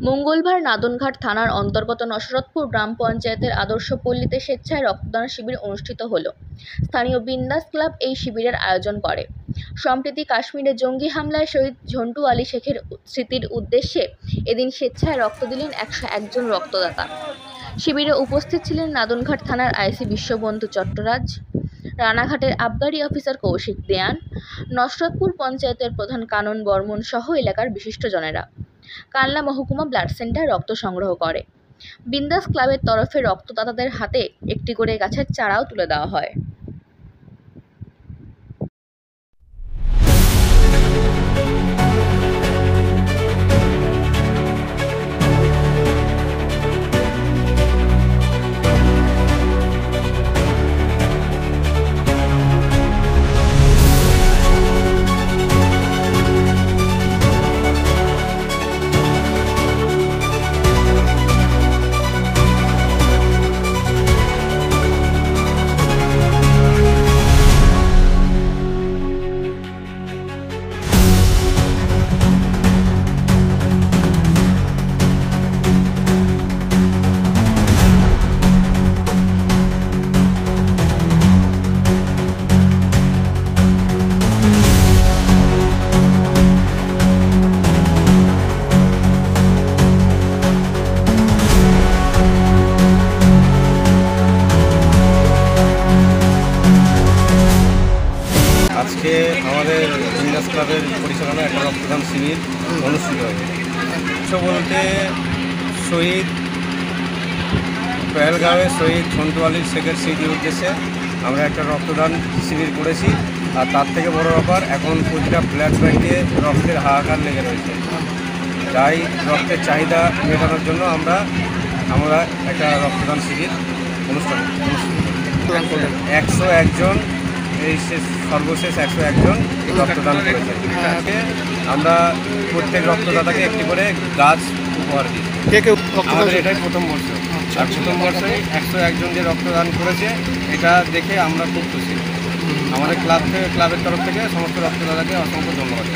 মঙ্গলবার নাদনঘাট থানার অন্তর্গত নসরতপুর গ্রাম পঞ্চায়েতের আদর্শ পল্লীতে স্বেচ্ছায় রক্তদান শিবির অনুষ্ঠিত হলো। স্থানীয় বিন্দাস ক্লাব এই শিবিরের আয়োজন করে। সম্প্রতি কাশ্মীরে জঙ্গি হামলায় শহীদ ঝন্টু আলী শেখের স্মৃতির উদ্দেশ্যে এদিন স্বেচ্ছায় রক্ত দিলেন 101 জন রক্তদাতা। শিবিরে উপস্থিত ছিলেন নাদনঘাট থানার আইসি বিশ্ববন্ধু চট্টরাজ, রানাঘাটের আবগারি অফিসার কৌশিক দেয়ান, নসরতপুর পঞ্চায়েতের প্রধান কানন বর্মন সহ এলাকার বিশিষ্টজনেরা। কানলা মহকুমা ব্লাড সেন্টার রক্ত সংগ্রহ করে। বিন্দাস ক্লাবের তরফে রক্তদাতাদের হাতে একটি করে গাছের চারাও তুলে দেওয়া হয়। আজকে আমাদের বিন্দাস ক্লাবের পরিচালনায় একটা রক্তদান শিবির অনুষ্ঠিত হয়েছে। বলতে শহীদ পেহেলগাঁওয়ে শহীদ ঝন্টু আলী শেখের স্মৃতির উদ্দেশ্যে আমরা একটা রক্তদান শিবির করেছি। আর তার থেকে বড় ব্যাপার, এখন প্রতিটা ব্লাড ব্যাঙ্কে রক্তের হাহাকার লেগে রয়েছে। তাই রক্তের চাহিদা মেটানোর জন্য আমরা একটা রক্তদান শিবির অনুষ্ঠান 101 জন, এই সর্বশেষ 101 জন রক্তদান করেছে। আমরা প্রত্যেক রক্তদাতাকে একটি করে গাছ উপহার দিই। আমাদের এটাই প্রথম বর্ষ। আর প্রথম বর্ষে 101 জন যে রক্তদান করেছে, এটা দেখে আমরা খুব খুশি। আমাদের ক্লাবের তরফ থেকে সমস্ত রক্তদাতাকে অসংখ্য ধন্যবাদ।